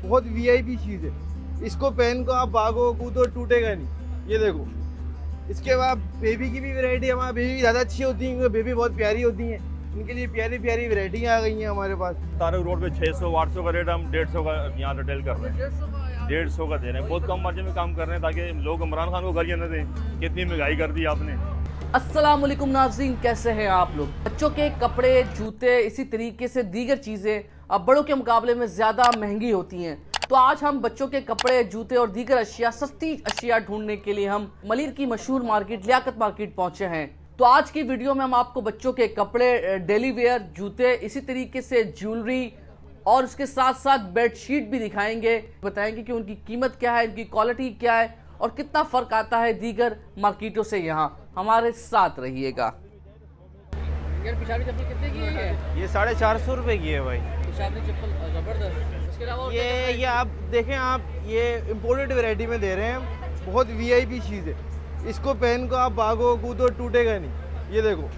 बहुत वीआईपी चीज़ है। इसको पहन को आप भागो कूदो टूटेगा नहीं। ये देखो, इसके बाद बेबी की भी वैरायटी, हमारे बेबी ज़्यादा अच्छी होती हैं क्योंकि बेबी बहुत प्यारी होती हैं, इनके लिए प्यारी प्यारी वैरायटियाँ आ गई हैं हमारे पास। तारक रोड पे 600-800 का रेट, हम 150 का यहाँ रिटेल कर रहे हैं, 150 का दे रहे हैं। बहुत कम मार्जिन में काम कर रहे हैं ताकि लोग इमरान खान को गालियाँ न दें, कितनी महंगाई कर दी आपने। अस्सलाम वालेकुम नाज़रीन, कैसे हैं आप लोग। बच्चों के कपड़े, जूते, इसी तरीके से दीगर चीज़ें अब बड़ों के मुकाबले में ज़्यादा महंगी होती हैं। तो आज हम बच्चों के कपड़े, जूते और दीगर अशिया, सस्ती अशिया ढूंढने के लिए हम मलिर की मशहूर मार्केट लियाकत मार्केट पहुंचे हैं। तो आज की वीडियो में हम आपको बच्चों के कपड़े, डेली वेयर, जूते, इसी तरीके से ज्वेलरी और उसके साथ साथ बेडशीट भी दिखाएंगे, बताएंगे कि उनकी कीमत क्या है, इनकी क्वालिटी क्या है और कितना फ़र्क आता है दीगर मार्केटों से। यहाँ हमारे साथ रहिएगा। यार पिशाबी चप्पल कितने की है? ये 450 रुपये की है भाई। पिशाबी चप्पल ज़बरदस्त। इसके अलावा ये आप देखें, आप ये इम्पोर्टेड वैरायटी में दे रहे हैं, बहुत वीआईपी चीज़ है। इसको पहन को आप भागो कूदो टूटेगा नहीं। ये देखो,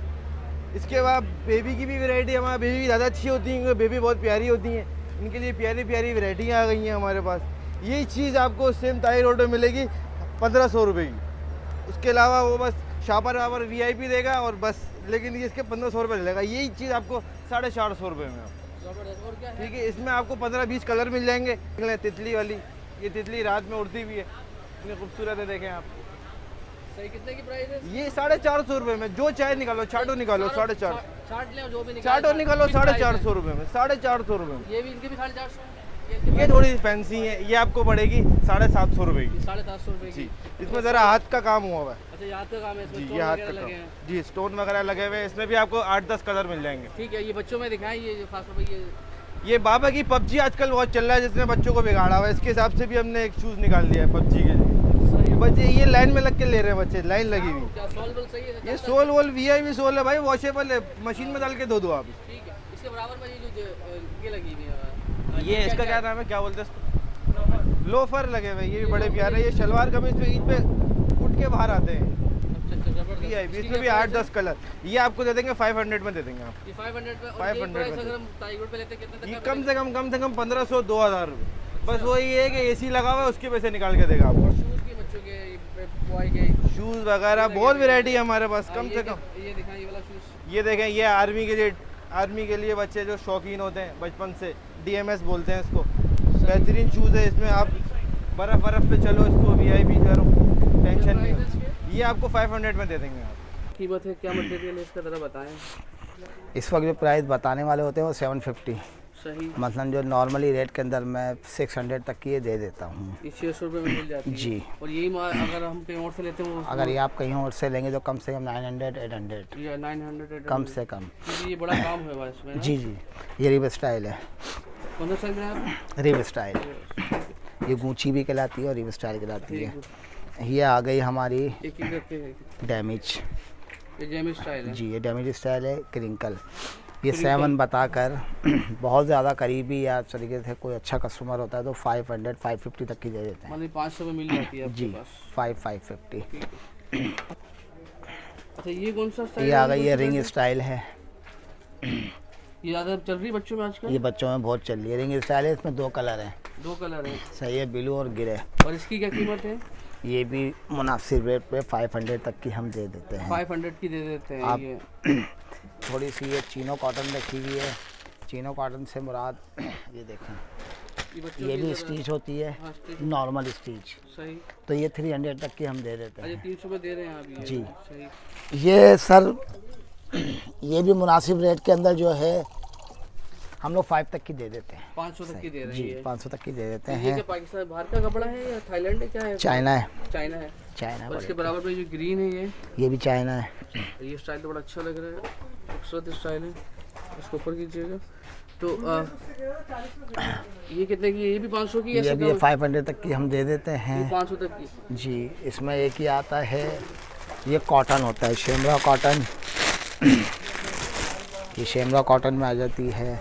इसके बाद बेबी की भी वैरायटी, हमारे बेबी ज़्यादा अच्छी होती हैं क्योंकि बेबी बहुत प्यारी होती हैं, इनके लिए प्यारी प्यारी वैरायटियाँ आ गई हैं हमारे पास। यही चीज़ आपको सेम ताई रोड में मिलेगी 1500 रुपये की। उसके अलावा वो बस शापर वापर वीआईपी देगा और बस, लेकिन ये इसके 1500 रुपये लेगा। यही चीज़ आपको 450 रुपये में। ठीक है, इसमें आपको 15-20 कलर मिल जाएंगे। तितली वाली, ये तितली रात में उड़ती भी है, इतनी खूबसूरत है, देखें आप। सही कितने की प्राइस है? ये 450 रुपये में, जो चाहे निकालो, चाटो निकालो 450, चाट ले जो भी चाटो निकालो 450 रुपये में, 450 रुपये में। ये भी इनके भी 450। ये थोड़ी फैंसी है, ये आपको पड़ेगी 750 रुपये की। 750 रुपये जी, की। इसमें ज़रा हाथ का काम हुआ हुआ है। अच्छा, ये हाथ का काम है, इसमें जी, स्टोन ये हाथ वगैरह का लगे काम, हैं। जी स्टोन वगैरह लगे हुए हैं। इसमें भी आपको 8-10 कलर मिल जाएंगे। ठीक है, ये बच्चों में दिखाएं, ये जो खास तौर पे ये बाबा की पबजी आजकल बहुत चल रहा है, जिसने बच्चों को बिगाड़ा हुआ है। इसके हिसाब से भी हमने एक शूज़ निकाल दिया है पबजी के लिए। बच्चे ये लाइन में लग के ले रहे हैं, बच्चे लाइन लगी हुई। क्या सोल वोल सही है? ये सोल वोल वीआईपी सोल है भाई, वॉशेबल है, मशीन में डाल के धो दो आप। ठीक है, इसके बराबर में ये जो ये लगी हुई है, ये इसका क्या नाम है, क्या बोलते हैं इसको, लोफर लगे हुए, ये भी बड़े प्यारे। ये शलवार कमीज पे ईद पे उठ के बाहर आते हैं। अच्छा, जबरदस्त। वीआईपी, इसमें भी 8-10 कलर। ये आपको दे देंगे 500 में दे देंगे आप। ये 500 पे, और 500 ये प्राइस में। अगर हम टाइगर पे लेते कितने तक ये का कम से कम 1500-2000 रुपये। बस वही है कि एसी लगा हुआ है, उसके पैसे निकाल के देगा आपको। शूज़ के, बच्चों के, बॉय के शूज़ वगैरह बहुत वैरायटी है हमारे पास, कम से कम। ये दिखाएं, ये वाला शूज़। ये देखें, ये आर्मी के लिए बच्चे जो शौकीन होते हैं बचपन से, DMS बोलते हैं इसको, बेहतरीन शूज़ है। इसमें आप बर्फ़ पे चलो, इसको वीआईपी करो, टेंशन नहीं हो। ये आपको 500 में दे देंगे आप। कीमत है, क्या मटेरियल है इसका, ज़रा बताएं। इस वक्त जो प्राइस बताने वाले होते हैं वो 750, सही। मतलब जो नॉर्मली रेट के अंदर मैं 600 तक की ये दे देता हूँ। ये 600 रुपये में मिल जाती है। जी। और यही अगर हम कहीं और से लेते हैं, अगर ये आप कहीं और से लेंगे तो कम से कम 900-800 या 900 कम से कम। क्योंकि ये बड़ा काम है भाई इसमें ना? जी जी, ये रिव स्टाइल है। कौन सा साइज में है? रिव स्टाइल, ये गूंची भी कहलाती है और रिव स्टाइल कहलाती है। ये आ गई हमारी एक ही करके है। डैमेज। ये जेमी स्टाइल है। जी, ये डैमेज स्टाइल है, क्रिंकल। ये 7 बताकर बहुत ज़्यादा करीबी या तरीके से कोई अच्छा कस्टमर होता है तो 500-550 तक की दे देते हैं। मतलब 500 में मिल जाती है आपके जी, पास। 550। अच्छा, ये कौन सा स्टाइल ये आ गई, ये रिंग स्टाइल है। ये ज़्यादा चल रही है बच्चों में आजकल? ये बच्चों में बहुत चल रही है, रिंग स्टाइल है। इसमें 2 कलर हैं। 2 कलर है। सही है, ब्लू और ग्रे। और इसकी क्या कीमत है? ये भी मुनासिब रेट पे 500 तक की हम दे देते हैं। 500 की दे देते हैं। आप ये थोड़ी सी ये चीनो कॉटन रखी हुई है। चीनो कॉटन से मुराद ये देखें, बच्चों ये की भी ज़रा- स्टिच होती है, हाँ, स्टिच। Normal stitch. सही। तो ये 300 तक की हम दे देते अच्छा, हैं। 300 में दे रहे हैं आप ये? जी। सही। ये सर, ये भी मुनासिब रेट के अंदर जो है हम लोग 5 तक की दे देते हैं। 500 तक की दे रहे जी, हैं ये? 500 तक की दे देते ये हैं। क्या पाकिस्तान बाहर का कपड़ा है या थाईलैंड है, क्या है? चाइना है, चाइना है। चाइना और इसके बड़े। बराबर में जो ग्रीन है ये भी चाइना है। ये स्टाइल तो बड़ा अच्छा लग रहा है, खूबसूरत स्टाइल है। इसको ऊपर कीजिएगा तो ये कितने की है? ये भी 500 की है? ये भी 500 तक की हम दे देते हैं। 500 तक की। जी, इसमें एक ही आता है, ये कॉटन होता है, शेमरा कॉटन। ये शेमरा कॉटन में आ जाती है।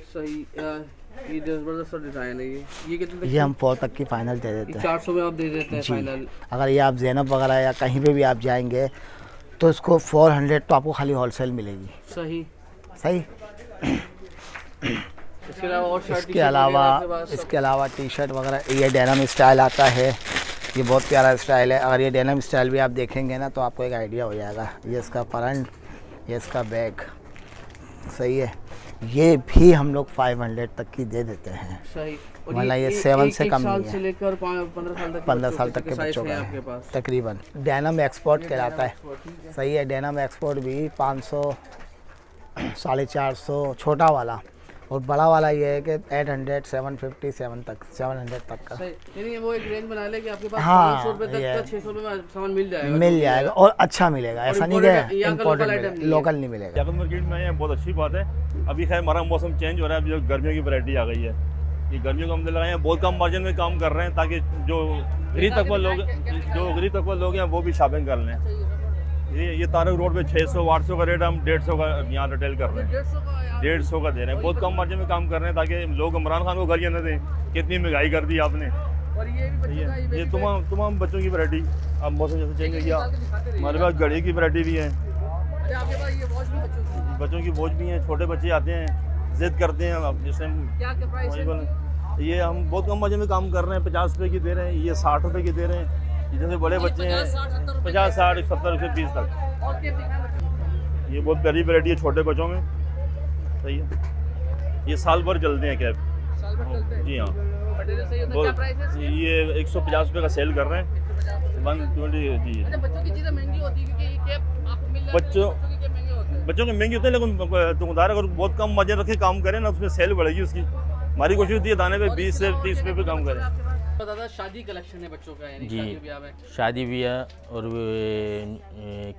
सही। ये जबरदस्त डिज़ाइन है। ये कितने तक? ये हम 4 तक की फाइनल दे देते हैं। 400 में आप दे देते हैं जी। फाइनल? अगर ये आप ज़ैनब वगैरह या कहीं पे भी आप जाएंगे तो इसको 400 तो आपको खाली होलसेल मिलेगी। सही। सही। इसके अलावा और शर्ट इसके अलावा टी शर्ट वगैरह, ये डेनिम स्टाइल आता है, ये बहुत प्यारा स्टाइल है। अगर ये डेनिम स्टाइल भी आप देखेंगे ना तो आपको एक आइडिया हो जाएगा। ये इसका फ्रंट, ये इसका बैक, सही है। ये भी हम लोग 500 तक की दे देते हैं। सही। मतलब ये 7 से कम नहीं है। से लेकर 15 साल तक के बच्चों का आपके पास तकरीबन। डेनिम एक्सपोर्ट कहलाता है, सही है। डेनिम एक्सपोर्ट भी 500, 450 छोटा वाला, और बड़ा वाला ये है कि 800, 750, 700 तक का। यानी वो एक रेंज बना ले कि आपके पास हाँ, 500 रुपए तक का 600 रुपए में सामान मिल जाएगा और अच्छा मिलेगा। ऐसा नहीं कि इम्पोर्टेंट लोकल नहीं मिलेगा। लियाकत मार्केट में ये बहुत अच्छी बात है। अभी खैर हमारा मौसम चेंज हो रहा है, अभी जो गर्मियों की वैरायटी आ गई है, ये गर्मियों को हम लगाए हैं, बहुत कम मार्जिन में काम कर रहे हैं ताकि जो गरीब तबका लोग हैं वो भी शॉपिंग कर लें। ये तारक रोड पे 600, 800 का रेट हम 150 का यहाँ रिटेल कर रहे हैं, 150 का दे रहे हैं। बहुत कम मार्जिन में काम कर रहे हैं ताकि लोग इमरान खान को गालियाँ न दें, कितनी महंगाई कर दी आपने। और ये भी ये तमाम बच्चों की वैरायटी। अब मौसम जैसे चेंज हो गया, हमारे पास घड़ी की वैरायटी भी है, बच्चों की वॉच भी हैं। छोटे बच्चे आते हैं, जिद करते हैं, अब जैसे ये हम बहुत कम मार्जिन में काम कर रहे हैं, 50 रुपये की दे रहे हैं, ये 60 रुपये की दे रहे हैं। जैसे बड़े बच्चे हैं 50, 60, 70, 120 तक। ये बहुत प्यारी वैरायटी है छोटे बच्चों में, सही है। ये साल भर चलते हैं कैब, जी हाँ। ये 150 रुपये का सेल कर रहे हैं, 120 जी। बच्चों की चीज़ें महंगी होती है क्योंकि ये कैप आपको मिल जाती है, बच्चों के महंगे होते हैं, लेकिन दुकानदार अगर बहुत कम मार्जिन रखे काम करें ना, उसमें सेल बढ़ेगी उसकी। हमारी कोशिश होती है दाने पे 20 से 30 रुपये पे काम करें। दादा शादी कलेक्शन है बच्चों का, यानी जी, शादी ब्याह में। शादी ब्याह और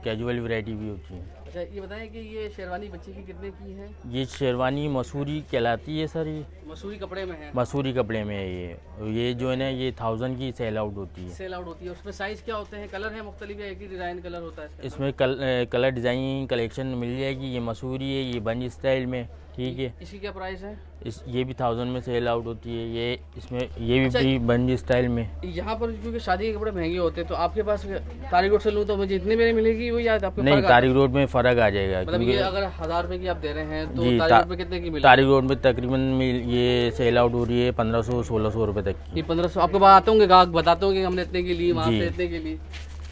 कैजुअल वैरायटी भी होती है। अच्छा ये बताएं कि ये शेरवानी बच्चे की कितने की है? ये शेरवानी मसूरी कहलाती है सर। ये मसूरी कपड़े में है? मसूरी कपड़े में है ये जो है ना, ये 1000 की सेल आउट होती है। सेल आउट होती है। उसमें साइज़ क्या होते हैं, कलर है मुख्तलिफ या एक ही डिज़ाइन कलर होता है? इसमें कलर डिज़ाइन कलेक्शन मिल जाएगी। ये मसूरी है, ये बंज स्टाइल में, ठीक है। इसकी क्या प्राइस है? ये भी 1000 में सेल आउट होती है। ये इसमें ये अच्छा, भी बंज स्टाइल में। यहाँ पर क्योंकि शादी के कपड़े महंगे होते हैं, तो आपके पास तारिक रोड से लूँ तो मुझे इतने में मिलेगी वो, या आपके नहीं, तारिक रोड में फ़र्क आ जाएगा। मतलब ये अगर 1000 रुपये की आप दे रहे हैं तो जी, तारिक रोड में कितने की मिलेगी? तारिक रोड में तकरीबन ये सेल आउट हो रही है 1500, 1600 रुपये तक की। ये 1500 आपके पास आते होंगे ग्राहक, बताते होंगे हमने इतने की ली, वहाँ से इतने की ली।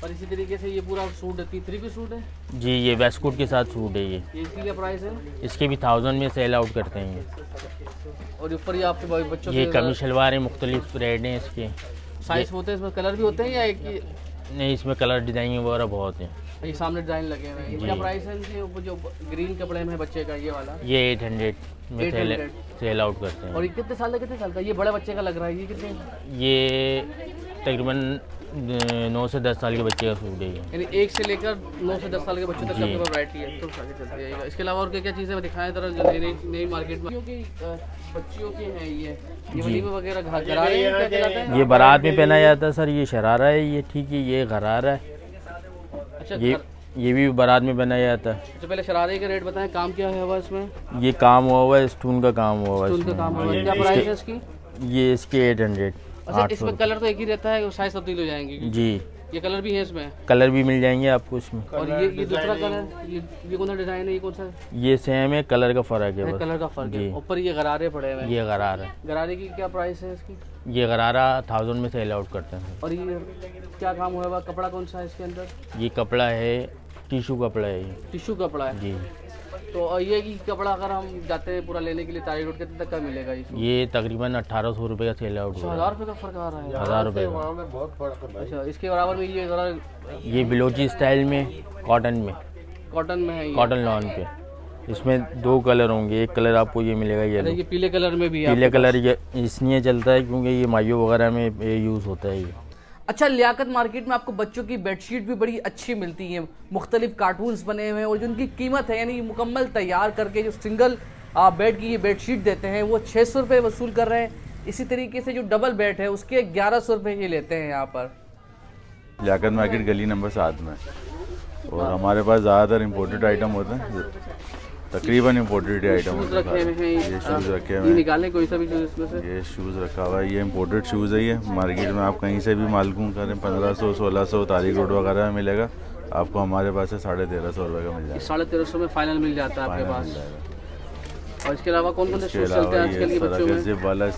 और इसी तरीके से ये पूरा सूट है, 3 पीस सूट है जी। ये वेस्ट कोट के साथ सूट है ये। इसकी क्या प्राइस है? इसके भी 1000 में सेल आउट करते हैं ये। और ऊपर ये आपके बच्चों ये के कमी शलवार है, मुख्तलिफ रेट हैं इसके। साइज होते हैं, इसमें कलर भी होते हैं या एक ही? नहीं, इसमें कलर डिज़ाइन वगैरह बहुत हैं। ये सामने डिज़ाइन लगे हुए हैं। क्या प्राइस है इनके? वो जो ग्रीन कपड़े में है बच्चे का, ये वाला ये 800 में 800 सेल आउट करते हैं। और ये कितने साल का? ये बड़े बच्चे का लग रहा है, ये कितने? ये तकरीबन 9 से 10 साल के बच्चे का सूट है ये। यानी 1 से लेकर 9 से 10 साल के बच्चों तक आपके पास वैरायटी है, तो आगे चलते जाइएगा। इसके अलावा और क्या क्या चीज़ें दिखाएं जरा, जो नई मार्केट में क्योंकि बच्चियों के हैं ये वलीमे वगैरह गरारे हैं, क्या कहलाता है? ये बारात में पहना जाता है सर। ये शरारा है ये, ठीक है। ये गरारा है। अच्छा, ये भी बारात में पहना जाता है। तो पहले शरारे का रेट बताएं, काम क्या है हुआ इसमें? ये काम हुआ हुआ है, स्टोन का काम हुआ हुआ है उनका काम हुआ है। इसमें। क्या प्राइस है इसकी? ये इसके 800। अच्छा, इसमें कलर तो एक ही रहता है, साइज तब्दील हो जाएंगे? जी, ये कलर भी है इसमें? कलर भी मिल जाएंगे आपको इसमें। और ये दूसरा कलर, ये कौन सा डिजाइन है, ये कौन सा? ये सेम है, कलर का फ़र्क है बस। कलर का फर्क है। ऊपर ये गरारे पड़े हुए हैं। ये गरारा है। गरारे की क्या प्राइस है इसकी? ये गरारा 1000 में सेल आउट करते हैं। और ये क्या काम हुआ है? कपड़ा कौन सा है इसके अंदर? ये कपड़ा है, टिशू कपड़ा है ये। टिश्यू कपड़ा है जी। तो ये कि कपड़ा अगर हम जाते हैं पूरा लेने के लिए तारिक रोड, कितने तक का मिलेगा इसमें? ये तकरीबन 1800 रुपये का सेल आउट हुआ है। 1000 रुपये का फर्क आ रहा है? 1000 रुपये का। अच्छा, इसके बराबर में ये जरा ये बिलोची स्टाइल में, कॉटन में, कॉटन में है ये? कॉटन लॉन पे। इसमें 2 कलर होंगे। एक कलर आपको ये मिलेगा येलो। ये पीले कलर में भी है? पीले कलर ये इसलिए चलता है क्योंकि ये माइयों वगैरह में यूज़ होता है ये। अच्छा, लियाकत मार्केट में आपको बच्चों की बेडशीट भी बड़ी अच्छी मिलती हैं, मुख्तलिफ कार्टून्स बने हुए हैं, और जिनकी कीमत है यानी मुकम्मल तैयार करके जो सिंगल बेड की ये बेडशीट देते हैं वो 600 रुपये वसूल कर रहे हैं। इसी तरीके से जो डबल बेड है उसके 1100 रुपये ही लेते हैं यहाँ पर। लियाकत मार्केट गली नंबर 7 में। और हमारे पास ज़्यादातर इम्पोर्टेड आइटम होते हैं, तकरीबन इम्पोर्टेड आइटम होते रखे हुए हैं, ये शूज़ रखे ये हुए हैं। निकालें कोई सा भी शूज़ इसमें से। ये शूज़ रखा हुआ है, ये इम्पोर्टेड शूज़ है। ये मार्केट में आप कहीं से भी मालूम करें 1500, 1600 तारिक रोड वगैरह में मिलेगा आपको। हमारे पास से 1350 रुपये का मिल जाएगा। 1350 में फाइनल मिल जाता है आपके फाइनल पास? मिल जाएगा। और इसके अलावा कौन कौन से इसके शूज चलते हैं अलावा आजकल ये के बच्चों सारा में? जिप वाला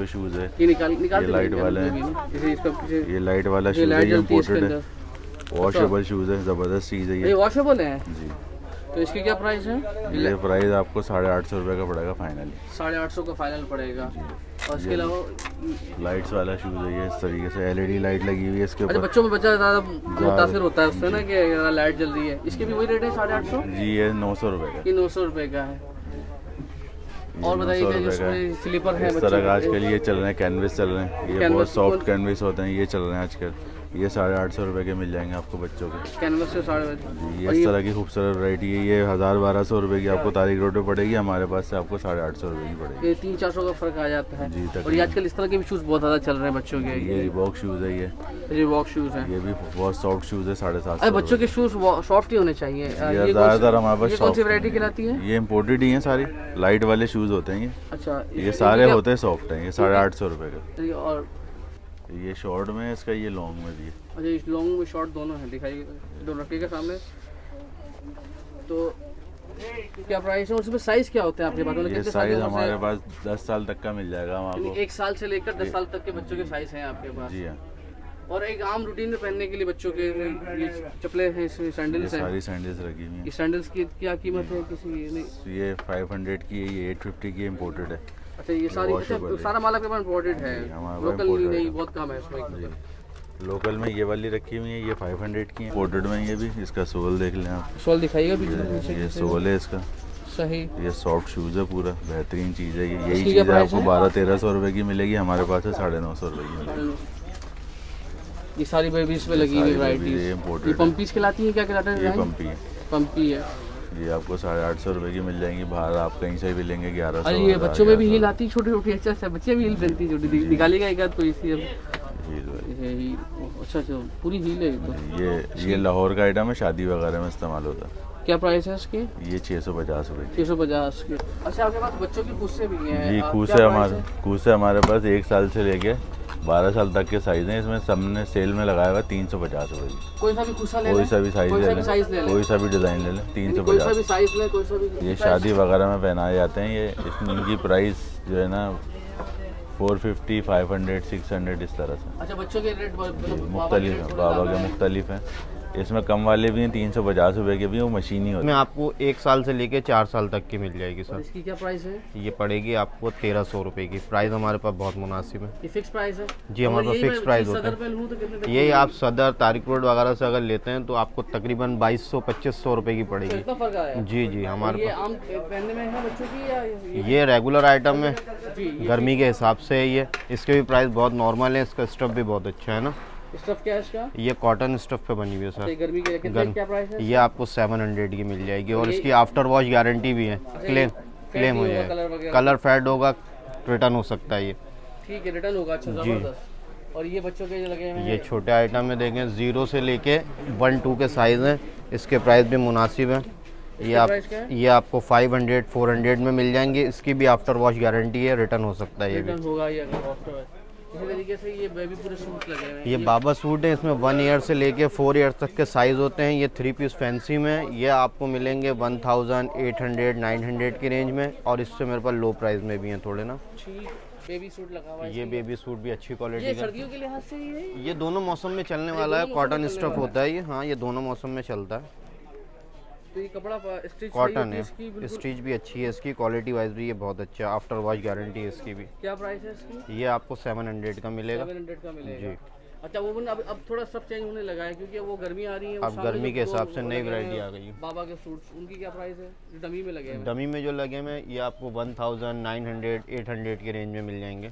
शूज़ है, ये निकाल ये लाइट वाला है, जैसे इसका पीछे ये लाइट वाला ये शूज़ है, लाइट ये जलती है इसके इम्पोर्टेड है, अंदर। वॉशेबल शूज़ है, ज़बरदस्त चीज़ है ये ये वॉशेबल है, जी। तो इसकी क्या प्राइस है? ये प्राइस आपको 850 रुपये का पड़ेगा फाइनली। 850 का फाइनल पड़ेगा। और इसके अलावा लाइट्स वाला शूज़ है ये, इस तरीके से LED लाइट लगी हुई है इसके अच्छा, ऊपर बच्चों में बच्चा ज़्यादा मुतासिर होता है उससे ना कि लाइट जल रही है। इसके भी वही रेट है 850? जी, ये 900 रुपये का। ये 900 रुपये का है। ये और बताइए 900 कि रुपये जिसमें का। स्लीपर है इस बच्चों तरह का के, आजकल ये चल रहे हैं, कैनवस चल रहे हैं, ये कैनवस बहुत सॉफ्ट कौन- कैनवस होते हैं, ये चल रहे हैं आजकल। ये 850 रुपये के मिल जाएंगे आपको बच्चों के। कैनवस से 850। ये और इस ये तरह की खूबसूरत वैरायटी है, ये 1000-1200 रुपये की आपको तारीख रोड पे पड़ेगी, हमारे पास से आपको 850 रुपये की पड़ेगी। ये 300-400 का फर्क आ जाता है। जी, और ये तकरीबन। आजकल इस तरह के भी शूज़ बहुत ज़्यादा चल रहे हैं बच्चों के। ये रिबॉक शूज़ है, ये वॉक शूज़ हैं। ये भी बहुत सॉफ्ट शूज़ है, 750। अरे बच्चों के शूज़ सॉफ्ट ही होने चाहिए। ये कौन सी- ज़्यादातर हमारे पास ये कौन सी soft वैरायटी हैं। कहलाती है? ये इम्पोर्टेड ही हैं सारी, लाइट वाले शूज़ होते हैं ये। अच्छा, ये सारे होते हैं सॉफ्ट हैं, ये 850 रुपये का। और ये शॉर्ट में है इसका, ये लॉन्ग में भी है। अच्छा, इस लॉन्ग में शॉर्ट दोनों हैं, दिखाइए, दोनों रखिएगा सामने। तो क्या प्राइस है और उसमें साइज़ क्या होते हैं आपके पास? मतलब ये कितने साल साइज़ के हमारे से- पास 10 साल तक का मिल जाएगा हम यानी आपको। 1 साल से लेकर 10 साल तक के बच्चों के साइज़ हैं आपके पास। जी हाँ, और एक आम रूटीन में पहनने के लिए बच्चों के ये चप्पलें हैं, इसमें ये सैंडल्स हैं। सारी सैंडल्स रखी हुई ये सैंडल्स की क्या कीमत है किसी नहीं? हैं। ये 500 की है, ये 850 की इम्पोर्टेड है। अच्छा, ये सारी washable है। सारा माल आपके पास इम्पोर्टेड है, हमारे पास लोकल imported नहीं, है। बहुत कम है इसमें। जी, लोकल में ये वाली रखी हुई है, ये 500 की है। इम्पोर्टेड में ये भी, इसका सोल देख लें आप, सोल दिखाइएगा पीछे। ये सोल है इसका। सही। ये सॉफ्ट शूज़ है, पूरा बेहतरीन चीज़ है ये। यही इसकी क्या चीज़ है प्राइस आपको है? 1200-1300 रुपये की मिलेगी, हमारे पास है 950 रुपये की मिलेगी। ये सारी बेबीज में लगी हुई सारी वैरायटी। babies ये ये imported है। पंपीज कहलाती है, क्या कहलाता है? ये पंपी है, पंपी है। ये आपको 850 रुपये की मिल जाएंगी, बाहर आप कहीं से भी लेंगे 1100। अरे ये बच्चों में भी हील आती है छोटी छोटी? अच्छा अच्छा, बच्चे भी हील पहनती है छोटी, निकालिएगा एक आध कोई सी। ये हील, अच्छा अच्छा, पूरी हील है ये तो। ये लाहौर का आइटम है, शादी वगैरह में इस्तेमाल होता है। क्या प्राइस है इसके? ये 650 रुपये। 650 के। अच्छा, आपके पास बच्चों की खुस्से भी हैं? जी, क्या खूस प्राइस है हमारे पास 1 साल से लेके 12 साल तक के साइज़ हैं, इसमें सबने सेल में लगाया हुआ 350 रुपये की। कोई सा भी खुस्सा ले कोई लें? सा भी साइज़ कोई ले सा लें, भी साइज ले लें? कोई सा भी डिज़ाइन ले लें, यानी कोई सा 350। भी साइज ले, कोई सा भी। ये शादी वगैरह में पहनाए जाते हैं, ये इसमें इनकी प्राइस जो है ना 450, 500, 600 इस तरह से अच्छा, बच्चों के रेट मुख्तलिफ हैं, बाबा के मुख्तलिफ हैं। इसमें कम वाले भी हैं, 350 रुपये के भी हैं, वो मशीनी होते में आपको 1 साल से लेके 4 साल तक की मिल जाएगी सर। इसकी क्या प्राइस है? ये पड़ेगी आपको 1300 रुपये की। प्राइस हमारे पास बहुत मुनासिब है। ये फिक्स प्राइस है? जी, हमारे पास फिक्स प्राइस होता है। सदर पे लूँ तो कितने तक? यही आप सदर, तारिक रोड वगैरह से अगर लेते हैं तो आपको तकरीबन 2200-2500 रुपये की पड़ेगी। इतना फर्क आया? जी जी, हमारे ये आम पहनने में है बच्चों की या ये रेगुलर आइटम है, जी? गर्मी के हिसाब से है ये। इसके भी प्राइस बहुत नॉर्मल है, इसका स्टफ भी बहुत अच्छा है ना। स्टफ क्या है इसका? ये कॉटन स्टफ पे बनी हुई है ये सर। गर्मी के कितने, क्या प्राइस है? ये आपको 700 की मिल जाएगी और इसकी आफ्टर वॉश गारंटी भी है। क्लेम हो नहीं होगा, जाएगा, कलर वगैरह? कलर फेड होगा, रिटर्न हो सकता है ये। ठीक है, रिटर्न होगा। अच्छा, जबरदस्त। और ये बच्चों के जो लगे हुए हैं? ये छोटे आइटम में देखें, 0 से लेके 1-2 के साइज़ हैं। इसके प्राइस भी मुनासिब हैं। प्राइस क्या है? ये आपको 500-400 में मिल जाएंगे। इसकी भी आफ्टर वॉश गारंटी है, रिटर्न हो सकता है ये भी। रिटर्न होगा ये अगर ऑप्शन है। इसी तरीके से ये बेबी पूरे सूट लगे हुए हैं। ये बाबा सूट है, इसमें 1 ईयर से लेके 4 ईयर तक के साइज़ होते हैं। ये 3 पीस फैंसी में ये आपको मिलेंगे 1800-900 की रेंज में, और इससे मेरे पास लो प्राइस में भी हैं थोड़े ना। ठीक, बेबी सूट लगा हुआ है। ये बेबी सूट भी अच्छी क्वालिटी ये का। सर्दियों के लिहाज से ही है? ये दोनों मौसम में चलने वाला है, कॉटन स्टफ होता है ये। हाँ, ये दोनों मौसम में चलता है। तो ये कपड़ा स्टिच कॉटन है, इसकी बिल्कुल। स्टिच भी अच्छी है इसकी, क्वालिटी वाइज भी ये बहुत अच्छा है। आफ्टर वॉश गारंटी है इसकी भी। क्या प्राइस है इसकी? ये आपको 700 का मिलेगा। 700 का मिलेगा जी। अच्छा, वो अब थोड़ा सब चेंज होने लगा है क्योंकि वो गर्मी आ रही है। अब गर्मी के हिसाब से नई वैरायटी आ गई है। बाबा के सूट्स, उनकी क्या प्राइस है जो डमी में लगे हैं? डमी में जो लगे हैं ये आपको 1900-800 की रेंज में मिल जाएंगे।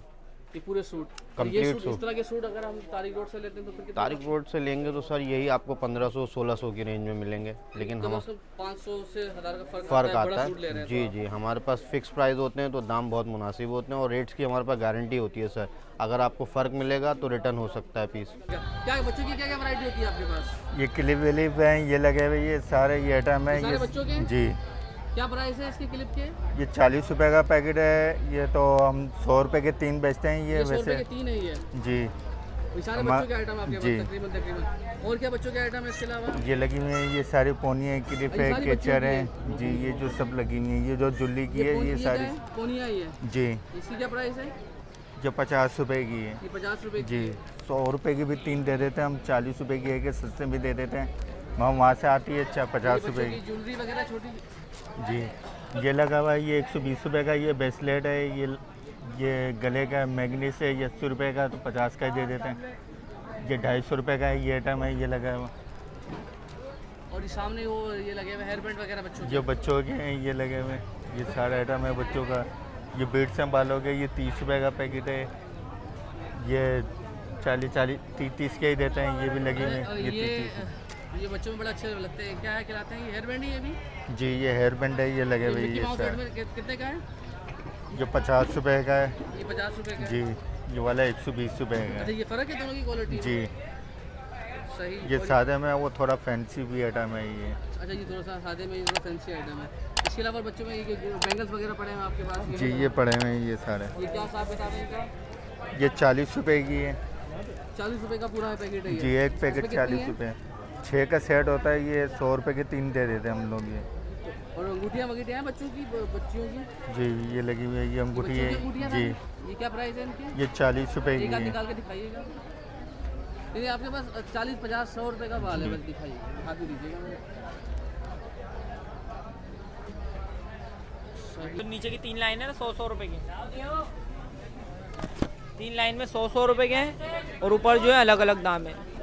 ये पूरे सूट? Complete ये सूट, सूट। इस तरह के सूट अगर हम तारिक रोड से लेते हैं तो फिर कितना? तारिक रोड से लेंगे तो सर यही आपको 1500-1600 की रेंज में मिलेंगे, लेकिन हम 500 से 1000 का फ़र्क बड़ा आता सूट ले रहे है। हैं जी जी, हमारे पास फिक्स प्राइस होते हैं तो दाम बहुत मुनासिब होते हैं, और रेट्स की हमारे पास गारंटी होती है सर। अगर आपको फ़र्क मिलेगा तो रिटर्न हो सकता है पीस। क्या बच्चों की क्या क्या वैरायटी होती है आपके पास? ये क्लिप विलिप हैं, ये लगे हुए, ये सारे ये आइटम है। सारे बच्चों के? जी, क्या प्राइस है इसके क्लिप के? ये 40 रुपए का पैकेट है। ये तो हम 100 रुपए के 3 बेचते हैं। ये 100 रुपए वैसे के 3 है ये? जी, ये सारे हमा- बच्चों के आइटम आपके जी। पास तकरीबन। और क्या बच्चों के आइटम है इसके अलावा? ये लगी हुई है, ये सारी पोनी है, क्लिप ये है, सारी बच्चों केचर की है जी, ये जो सब लगी हुई है, ये जो जुल्ली की है, ये सारी पोनिया ही है। जी, इसकी क्या प्राइस है? जो 50 रुपए की है ये 50 रुपए की जी। है। 100 रुपए की भी 3 दे देते हैं हम, 40 रुपए की है कि सस्ते भी दे देते हैं। वहाँ से आती है 50 ये रुपए बच्चों की ज्वेलरी वगैरह छोटी। जी। ये लगा हुआ है, ये 120 रुपए का ये ब्रेसलेट है, ये गले का मैग्नेस है, ये 80 रुपए का, तो 50 का ही दे देते हैं। ये 250 रुपए का है, ये आइटम है, ये लगा हुआ। और ये सामने वो ये लगे हुए हेयर बैंड वगैरह बच्चों जो बच्चों के हैं ये लगे हुए, ये सारा आइटम है बच्चों का। ये बीट्स हैं बालों के, ये 30 रुपए का पैकेट है, ये 30 के ही देते हैं। ये भी लगे हुए और हैं, ये 30। ये बच्चों में बड़ा अच्छे लगते हैं। क्या है कहलाते हैं? ये हेयर बैंड ही है अभी। जी, ये हेयर बैंड है, ये लगे हुए मिक्की ये माउस सारे। हेयर बैंड कितने का है? जो 50 रुपए का है ये 50 रुपए का है। जी, ये वाला 120 रुपए का अच्छा, है ये फर्क है दोनों की क्वालिटी? जी। सही। ये और सादे में है, वो थोड़ा फैंसी भी आइटम है ये। अच्छा, ये थोड़ा सा सादे में, ये थोड़ा फैंसी आइटम है। इसके अलावा बच्चों में ये बैंगल्स वगैरह पड़े हैं आपके पास? जी, ये पड़े हुए हैं ये सारे। ये क्या हिसाब किताब है इनका? ये 40 रुपए की है 40 रुपए का पूरा पैकेट है ये? जी, एक पैकेट इसमें कितनी 40 है? रुपए। 6 का सेट होता है, ये 100 रुपए के 3 दे देते हैं हम लोग ये। और अंगूठियाँ वगैरह हैं बच्चों की, बच्चियों की? जी, ये लगी हुई है, ये अंगूठी बच्चों की है अंगूठियाँ जी। हैं? ये क्या प्राइस है इनकी? ये 40 रुपए की एक आध है निकाल के दिखाइएगा। नहीं, आपके पास 40, 50, 100 रुपए का माल है, बस दिखाइए, दिखा भी दीजिएगा मुझे। तो नीचे की 3 लाइन है ना 100 रुपए की, 3 लाइन में 100 रुपए के हैं और ऊपर जो है अलग अलग दाम है।